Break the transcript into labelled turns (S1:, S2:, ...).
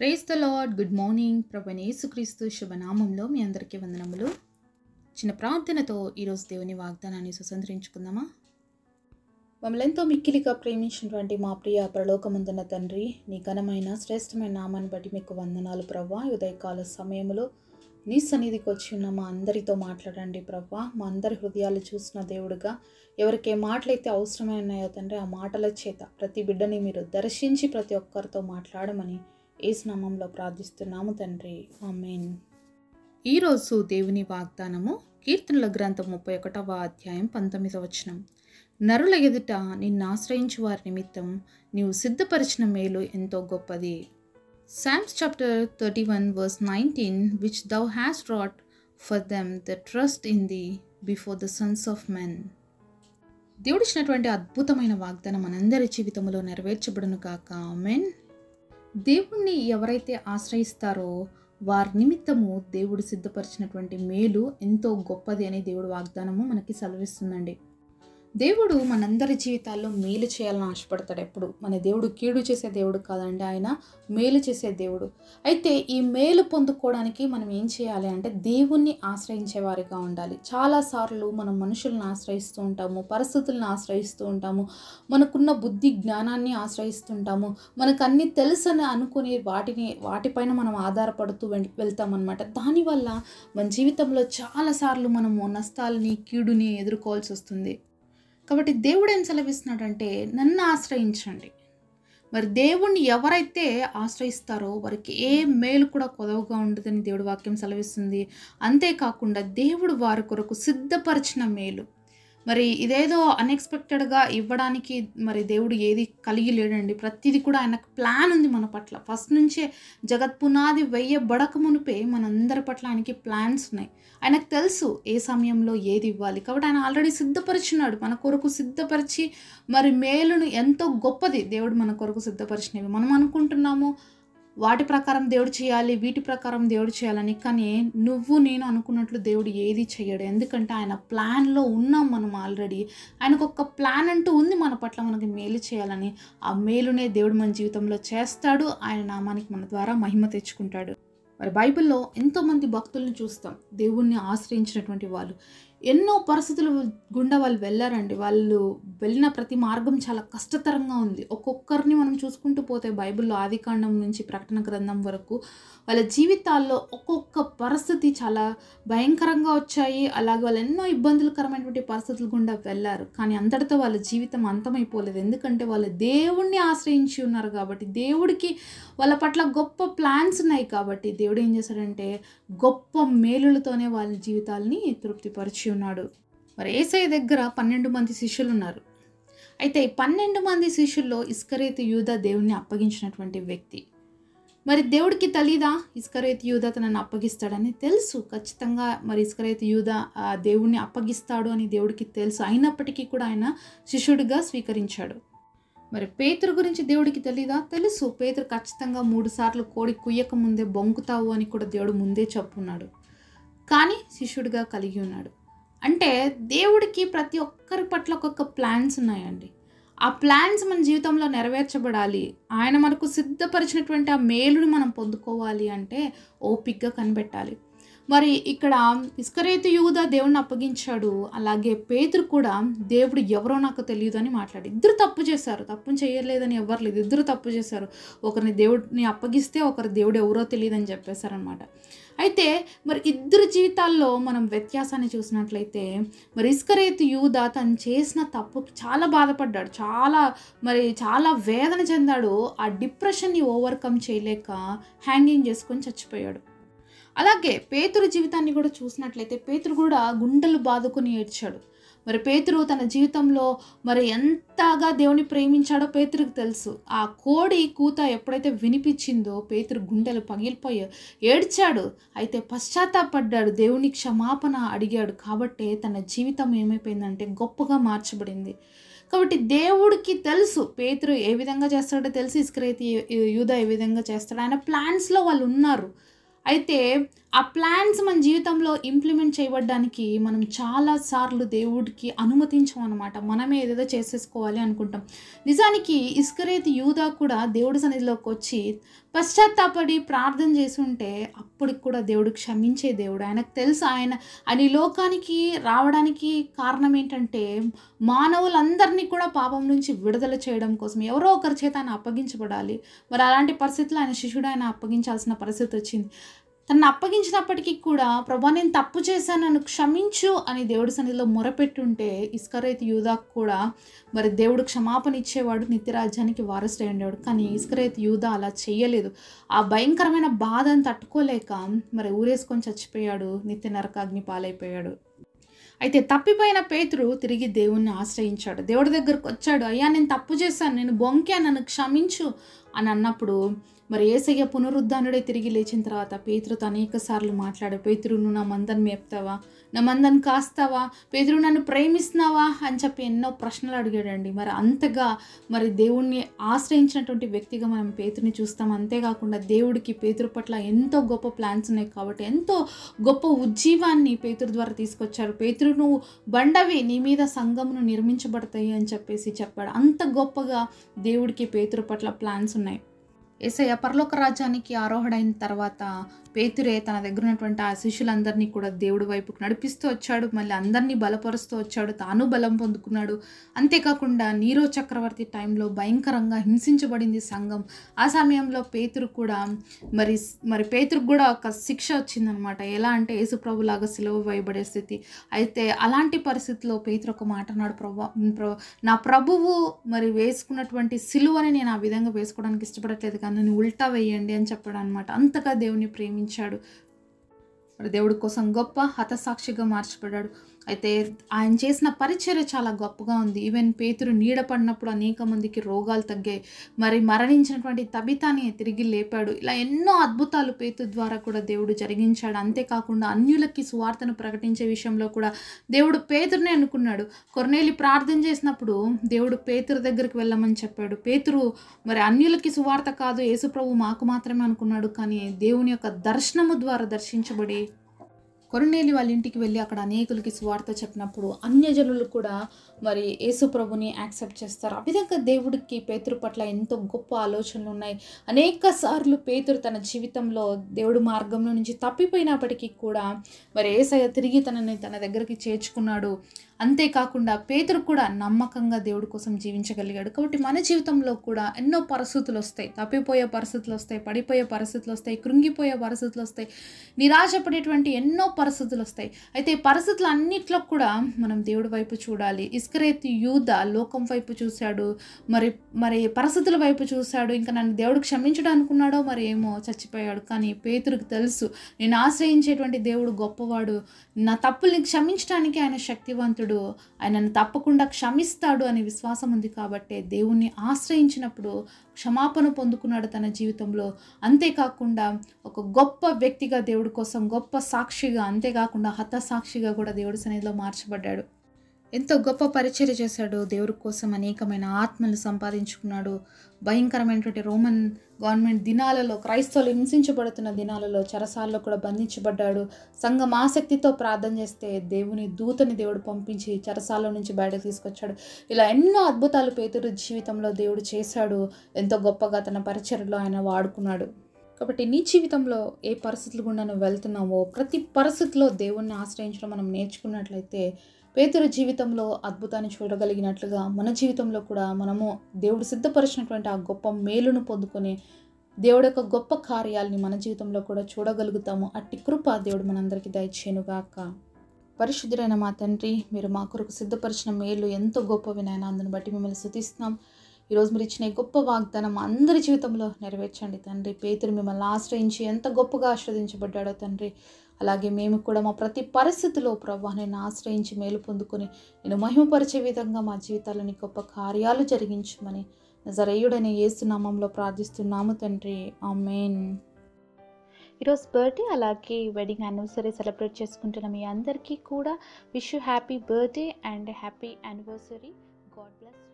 S1: Praise the lord. Good morning. ప్రభువైన యేసుక్రీస్తు శుభనామంలో మీ అందరికీ వందనములు. చిన్న ప్రార్థనతో ఈరోజు దేవుని వాగ్దానాన్ని సుసంతరించుకుందామా? మమ్మల్ని ఎంతో మిక్కిలిగా ప్రేమించినటువంటి మా ప్రియ పరలోకమందున్న తండ్రి, నీ ఘనమైన శ్రేష్టమైన నామాన్ని బట్టి మీకు వందనాలు ప్రవ్వా. ఉదయకాల సమయంలో నీ సన్నిధికి వచ్చి ఉన్న మా అందరితో మాట్లాడండి ప్రవ్వా. మా అందరి హృదయాలు చూసిన దేవుడుగా, ఎవరికి ఏ మాటలైతే అవసరమైనాయో తండ్రి, ఆ మాటల చేత ప్రతి బిడ్డని మీరు దర్శించి ప్రతి ఒక్కరితో మాట్లాడమని యేసు నామములో ప్రార్థిస్తున్నాము తండ్రి. ఆమేన్. ఈరోజు దేవుని వాగ్దానము కీర్తనల గ్రంథం 31వ అధ్యాయం 19వ వచనం. నరుల ఎదుట నిన్ను ఆశ్రయించు వారి నిమిత్తం నీవు సిద్ధపరిచిన మేలు ఎంతో గొప్పది. Psalms chapter 31 verse 19, which thou hast wrought for them that trust in thee before the sons of men. దేవుడిచ్చినటువంటి అద్భుతమైన వాగ్దానం మనందరి జీవితంలో నెరవేర్చబడును కాక. ఆమేన్. దేవుణ్ణి ఎవరైతే ఆశ్రయిస్తారో వారి నిమిత్తము దేవుడు సిద్ధపరిచినటువంటి మేలు ఎంతో గొప్పది అని దేవుడు వాగ్దానము మనకి సెలవిస్తుందండి. దేవుడు మనందరి జీవితాల్లో మేలు చేయాలని ఆశపడతాడు. ఎప్పుడు మన దేవుడు కీడు చేసే దేవుడు కాదండి, ఆయన మేలు చేసే దేవుడు. అయితే ఈ మేలు పొందుకోవడానికి మనం ఏం చేయాలి అంటే దేవుణ్ణి ఆశ్రయించే వారిగా ఉండాలి. చాలాసార్లు మనం మనుషులను ఆశ్రయిస్తూ ఉంటాము, పరిస్థితులను ఆశ్రయిస్తూ ఉంటాము, మనకున్న బుద్ధి జ్ఞానాన్ని ఆశ్రయిస్తుంటాము, మనకు అన్నీ తెలుసని అనుకుని వాటిపైన మనం ఆధారపడుతూ వెళ్తామన్నమాట. దానివల్ల మన జీవితంలో చాలాసార్లు మనము నష్టాలని, కీడుని ఎదుర్కోవాల్సి వస్తుంది. కాబట్టి దేవుడు ఏం సెలవిస్తున్నాడంటే, నన్ను ఆశ్రయించండి. మరి దేవుణ్ణి ఎవరైతే ఆశ్రయిస్తారో వారికి ఏ మేలు కూడా కొదవగా ఉండదని దేవుడు వాక్యం సెలవిస్తుంది. అంతేకాకుండా దేవుడు వారి కొరకు సిద్ధపరిచిన మేలు, మరి ఇదేదో అన్ఎక్స్పెక్టెడ్గా ఇవ్వడానికి మరి దేవుడు ఏది కలిగి లేడండి. ప్రతిదీ కూడా ఆయనకు ప్లాన్ ఉంది మన పట్ల. ఫస్ట్ నుంచే జగత్ పునాది వేయబడక మునిపే మనందరి పట్ల ఆయనకి ప్లాన్స్ ఉన్నాయి. ఆయనకు తెలుసు ఏ సమయంలో ఏది ఇవ్వాలి. కాబట్టి ఆయన ఆల్రెడీ సిద్ధపరిచినాడు, మన కొరకు సిద్ధపరిచి మరి మేలును ఎంతో గొప్పది దేవుడు మన కొరకు సిద్ధపరిచినవి. మనం అనుకుంటున్నాము వాటి ప్రకారం దేవుడు చేయాలి, వీటి ప్రకారం దేవుడు చేయాలని. కానీ నువ్వు నేను అనుకున్నట్లు దేవుడు ఏది చేయడు. ఎందుకంటే ఆయన ప్లాన్లో ఉన్నాం మనం ఆల్రెడీ. ఆయనకు ఒక ప్లాన్ అంటూ ఉంది మన పట్ల, మనకి మేలు చేయాలని. ఆ మేలునే దేవుడు మన జీవితంలో చేస్తాడు. ఆయన నామానికి మన ద్వారా మహిమ తెచ్చుకుంటాడు. మరి బైబిల్లో ఎంతోమంది భక్తులను చూస్తాం, దేవుణ్ణి ఆశ్రయించినటువంటి వాళ్ళు. ఎన్నో పరిస్థితులు గుండా వాళ్ళు వెళ్ళారండి. వాళ్ళు వెళ్ళిన ప్రతి మార్గం చాలా కష్టతరంగా ఉంది. ఒక్కొక్కరిని మనం చూసుకుంటూ పోతే బైబిల్లో ఆదికాండం నుంచి ప్రకటన గ్రంథం వరకు వాళ్ళ జీవితాల్లో ఒక్కొక్క పరిస్థితి చాలా భయంకరంగా వచ్చాయి. అలాగే వాళ్ళు ఎన్నో ఇబ్బందులకరమైనటువంటి పరిస్థితులు గుండా వెళ్ళారు. కానీ అంతటితో వాళ్ళ జీవితం అంతమైపోలేదు. ఎందుకంటే వాళ్ళు దేవుణ్ణి ఆశ్రయించి ఉన్నారు కాబట్టి, దేవుడికి వాళ్ళ పట్ల గొప్ప ప్లాన్స్ ఉన్నాయి కాబట్టి దేవుడు ఏం చేశాడంటే గొప్ప మేలులతోనే వాళ్ళ జీవితాలని తృప్తిపరిచి ఉన్నాడు. మరి యేసయ్య దగ్గర 12 మంది శిష్యులు ఉన్నారు. అయితే ఈ 12 మంది శిష్యుల్లో ఇస్కరియోతు యూదా దేవుణ్ణి అప్పగించినటువంటి వ్యక్తి. మరి దేవుడికి తెలీదా ఇస్కరియోతు యూదా తనని అప్పగిస్తాడని? తెలుసు ఖచ్చితంగా. మరి ఇస్కరియోతు యూదా దేవుణ్ణి అప్పగిస్తాడు అని దేవుడికి తెలుసు. అయినప్పటికీ కూడా ఆయన శిష్యుడిగా స్వీకరించాడు. మరి పేతురు గురించి దేవుడికి తెలీదా? తెలుసు. పేతురు ఖచ్చితంగా 3 సార్లు కోడి కుయ్యక ముందే బొంకుతావు అని కూడా దేవుడు ముందే చెప్పున్నాడు. కానీ శిష్యుడిగా కలిగి ఉన్నాడు. అంటే దేవుడికి ప్రతి ఒక్కరి పట్ల ఒక్కొక్క ప్లాన్స్ ఉన్నాయండి. ఆ ప్లాన్స్ మన జీవితంలో నెరవేర్చబడాలి. ఆయన మనకు సిద్ధపరిచినటువంటి ఆ మేలుని మనం పొందుకోవాలి అంటే ఓపికగా కనిపెట్టాలి. మరి ఇక్కడ ఇస్కరియోతు యూదా దేవుడిని అప్పగించాడు. అలాగే పేతురు కూడా దేవుడు ఎవరో నాకు తెలియదు అని మాట్లాడి, ఇద్దరు తప్పు చేశారు. తప్పు చేయలేదని ఎవరు లేదు, ఇద్దరు తప్పు చేశారు. ఒకరిని దేవుడిని అప్పగిస్తే ఒకరి దేవుడు ఎవరో తెలియదని చెప్పేశారనమాట. అయితే మరి ఇద్దరు జీవితాల్లో మనం వ్యత్యాసాన్ని చూసినట్లయితే, మరి ఇస్కరియోతు యూదా తను చేసిన తప్పుకి చాలా బాధపడ్డాడు, చాలా వేదన చెందాడు. ఆ డిప్రెషన్ని ఓవర్కమ్ చేయలేక హ్యాంగింగ్ చేసుకొని చచ్చిపోయాడు. అలాగే పేతురు జీవితాన్ని కూడా చూసినట్లయితే పేతురు కూడా గుండెలు బాదుకొని ఏడ్చాడు. మరి పేతురు తన జీవితంలో మరి ఎంతగా దేవుని ప్రేమించాడో పేతురుకు తెలుసు. ఆ కోడి కూత ఎప్పుడైతే వినిపించిందో పేతురు గుండెలు పగిలిపోయి ఏడ్చాడు. అయితే పశ్చాత్తాపడ్డాడు, దేవుని క్షమాపణ అడిగాడు. కాబట్టి తన జీవితం ఏమైపోయిందంటే గొప్పగా మార్చబడింది. కాబట్టి దేవుడికి తెలుసు పేతురు ఏ విధంగా చేస్తాడో తెలుసు, ఇస్కరియోతు యూదా ఏ విధంగా చేస్తాడు. ఆయన ప్లాన్స్లో వాళ్ళు ఉన్నారు. అయితే ఆ ప్లాన్స్ మన జీవితంలో ఇంప్లిమెంట్ చేయబడ్డానికి మనం చాలా సార్లు దేవుడికి అనుమతించమనమాట. మనమే ఏదేదో చేసేసుకోవాలి అనుకుంటాం. నిజానికి ఇస్కరేతు యూదా కూడా దేవుడి సన్నిధిలోకొచ్చి పశ్చాత్తాపడి ప్రార్థన చేసుంటే అప్పటికి కూడా దేవుడు క్షమించే దేవుడు. ఆయనకు తెలుసు ఆయన ఈ లోకానికి రావడానికి కారణం ఏంటంటే మానవులందరినీ కూడా పాపం నుంచి విడుదల చేయడం కోసం ఎవరో ఒకరి చేత ఆయన అప్పగించబడాలి. మరి అలాంటి పరిస్థితుల్లో ఆయన శిష్యుడు ఆయన అప్పగించాల్సిన పరిస్థితి వచ్చింది. తనను అప్పగించినప్పటికీ కూడా ప్రభా నేను తప్పు చేశాను నన్ను క్షమించు అని దేవుడి సన్నిధిలో మొరపెట్టుంటే ఇస్కరేతు యూదాకు కూడా మరి దేవుడు క్షమాపణ ఇచ్చేవాడు, నిత్యరాజ్యానికి వారసుడై ఉండేవాడు. కానీ ఇస్కరేతు యూదా అలా చేయలేదు. ఆ భయంకరమైన బాధను తట్టుకోలేక మరి ఊరేసుకొని చచ్చిపోయాడు, నిత్య నరకాగ్ని పాలైపోయాడు. అయితే తప్పిపోయిన పేతురు తిరిగి దేవుణ్ణి ఆశ్రయించాడు. దేవుడి దగ్గరకు వచ్చాడు, అయ్యా నేను తప్పు చేశాను, నేను బొంకా, నన్ను క్షమించు అని అన్నప్పుడు మరి యేసయ్య పునరుద్ధానుడే తిరిగి లేచిన తర్వాత పేతురుతో అనేక సార్లు మాట్లాడు, పేతురు నువ్వు నా మందను మేపుతావా, నా మందను కాస్తావా, పేతురు నన్ను ప్రేమిస్తున్నావా అని చెప్పి ఎన్నో ప్రశ్నలు అడిగాడండి. మరి అంతగా మరి దేవుణ్ణి ఆశ్రయించినటువంటి వ్యక్తిగా మనం పేతురుని చూస్తాం. అంతేకాకుండా దేవుడికి పేతురు పట్ల ఎంతో గొప్ప ప్లాన్స్ ఉన్నాయి కాబట్టి ఎంతో గొప్ప ఉజ్జీవాన్ని పేతురు ద్వారా తీసుకొచ్చారు. పేతురు నువ్వు బండవి, నీ మీద సంఘమును నిర్మించబడతాయి అని చెప్పేసి చెప్పాడు. అంత గొప్పగా దేవుడికి పేతురు పట్ల ప్లాన్స్ ఉన్నాయి. యేసయ్య పరలోక రాజ్యానికి ఆరోహణైన తర్వాత పేతురే తన దగ్గర ఉన్నటువంటి ఆ శిష్యులందరినీ కూడా దేవుడి వైపుకు నడిపిస్తూ వచ్చాడు. మళ్ళీ అందరినీ బలపరుస్తూ వచ్చాడు, తాను బలం పొందుకున్నాడు. అంతేకాకుండా నీరో చక్రవర్తి టైంలో భయంకరంగా హింసించబడింది సంఘం. ఆ సమయంలో పేతురు కూడా మరి పేతురుకు కూడా ఒక శిక్ష వచ్చిందనమాట. ఎలా అంటే యేసుప్రభులాగా సిలువ వేయబడే స్థితి. అయితే అలాంటి పరిస్థితిలో పేతురు ఒక మాట అన్నాడు, నా ప్రభువు మరి వేసుకున్నటువంటి సిలువని నేను ఆ విధంగా వేసుకోవడానికి ఇష్టపడట్లేదు, కానీ నన్ను ఉల్టా వేయండి అని చెప్పాడు అనమాట. అంతగా దేవుని ప్రేమించాడు. మరి దేవుడి కోసం గొప్ప హతసాక్షిగా మార్చబడ్డాడు. అయితే ఆయన చేసిన పరిచర్య చాలా గొప్పగా ఉంది. ఈవెన్ పేతురు నీడ పడినప్పుడు అనేక మందికి రోగాలు తగ్గాయి. మరి మరణించినటువంటి తబితాని తిరిగి లేపాడు. ఇలా ఎన్నో అద్భుతాలు పేతురు ద్వారా కూడా దేవుడు జరిగించాడు. అంతేకాకుండా అన్యులకి సువార్తను ప్రకటించే విషయంలో కూడా దేవుడు పేతురునే అనుకున్నాడు. కొర్నేలి ప్రార్థన చేసినప్పుడు దేవుడు పేతురు దగ్గరికి వెళ్ళమని చెప్పాడు. పేతురు మరి అన్యులకి సువార్త కాదు, యేసుప్రభు మాకు మాత్రమే అనుకున్నాడు. కానీ దేవుని యొక్క దర్శనము ద్వారా దర్శించబడి కొర్నేలి వాళ్ళ ఇంటికి వెళ్ళి అక్కడ అనేకులకి సువార్త చెప్పినప్పుడు అన్యజనులు కూడా మరి యేసుప్రభుని యాక్సెప్ట్ చేస్తారు. ఆ విధంగా దేవుడికి పేతురు పట్ల ఎంతో గొప్ప ఆలోచనలు ఉన్నాయి. అనేక సార్లు పేతురు తన జీవితంలో దేవుడి మార్గంలో నుంచి తప్పిపోయినప్పటికీ కూడా మరి యేసయ్య తిరిగి తన దగ్గరికి చేర్చుకున్నాడు. అంతేకాకుండా పేతురు కూడా నమ్మకంగా దేవుడి కోసం జీవించగలిగాడు. కాబట్టి మన జీవితంలో కూడా ఎన్నో పరిస్థితులు వస్తాయి, తప్పిపోయే పరిస్థితులు వస్తాయి, పడిపోయే పరిస్థితులు వస్తాయి, కృంగిపోయే పరిస్థితులు వస్తాయి, నిరాశపడేటువంటి ఎన్నో పరిస్థితులు వస్తాయి. అయితే ఈ పరిస్థితులు అన్నిట్లో కూడా మనం దేవుడి వైపు చూడాలి. ఇస్కరేతు యూదా లోకం వైపు చూశాడు, మరి పరిస్థితుల వైపు చూశాడు. ఇంకా నన్ను దేవుడు క్షమించడం అనుకున్నాడో మరి ఏమో చచ్చిపోయాడు. కానీ పేతురుకు తెలుసు, నేను ఆశ్రయించేటువంటి దేవుడు గొప్పవాడు, నా తప్పుల్ని క్షమించడానికి ఆయన శక్తివంతుడు, ఆయనను తప్పకుండా క్షమిస్తాడు అనే విశ్వాసం ఉంది. కాబట్టి దేవుణ్ణి ఆశ్రయించినప్పుడు క్షమాపణ పొందుకున్నాడు తన జీవితంలో. అంతేకాకుండా ఒక గొప్ప వ్యక్తిగా దేవుడి కోసం, గొప్ప సాక్షిగా, అంతేకాకుండా హతసాక్షిగా కూడా దేవుడి సన్నిధిలో మార్చబడ్డాడు. ఎంతో గొప్ప పరిచర్య చేశాడు. దేవుడి కోసం అనేకమైన ఆత్మలు సంపాదించుకున్నాడు. భయంకరమైనటువంటి రోమన్ గవర్నమెంట్ దినాలలో, క్రైస్తవులు హింసించబడుతున్న దినాలలో చెరసాల్లో కూడా బంధించబడ్డాడు. సంఘం ఆసక్తితో ప్రార్థన చేస్తే దేవుని దూతని దేవుడు పంపించి చెరసాల్లో నుంచి బయటకు తీసుకొచ్చాడు. ఇలా ఎన్నో అద్భుతాలు పేతురు జీవితంలో దేవుడు చేశాడు. ఎంతో గొప్పగా తన పరిచర్యలో ఆయన వాడుకున్నాడు. కాబట్టి నీ జీవితంలో ఏ పరిస్థితులు గుండా నువ్వు వెళ్తున్నావో ప్రతి పరిస్థితిలో దేవుణ్ణి ఆశ్రయించడం మనం నేర్చుకున్నట్లయితే పేతురు జీవితంలో అద్భుతాన్ని చూడగలిగినట్లుగా మన జీవితంలో కూడా మనము దేవుడు సిద్ధపరిచినటువంటి ఆ గొప్ప మేలును పొందుకొని దేవుడి యొక్క గొప్ప కార్యాలని మన జీవితంలో కూడా చూడగలుగుతాము. అట్టి కృప దేవుడు మనందరికీ దయచేయునుగాక. పరిశుద్ధుడైన మా తండ్రి, మీరు మా కొరకు సిద్ధపరిచిన మేలు ఎంతో గొప్పవి నాయన. అందుని బట్టి మిమ్మల్ని స్తుతిస్తున్నాం. ఈరోజు మీరు ఇచ్చిన గొప్ప వాగ్దానం అందరి జీవితంలో నెరవేర్చండి తండ్రి. పేతురు మిమ్మల్ని ఆశ్రయించి ఎంత గొప్పగా ఆశ్రదించబడ్డాడో తండ్రి, అలాగే మేము కూడా మా ప్రతి పరిస్థితిలో ప్రభువా నేను ఆశ్రయించి మేలు పొందుకొని నేను మహిమపరిచే విధంగా మా జీవితాలని గొప్ప కార్యాలు జరిగించమని నజరేయుడైన యేసు నామములో ప్రార్థిస్తున్నాము తండ్రి, ఆమేన్. ఈరోజు బర్త్డే అలాగే వెడ్డింగ్ యానివర్సరీ సెలబ్రేట్ చేసుకుంటున్న మీ అందరికీ కూడా wish you happy birthday and happy anniversary. God bless.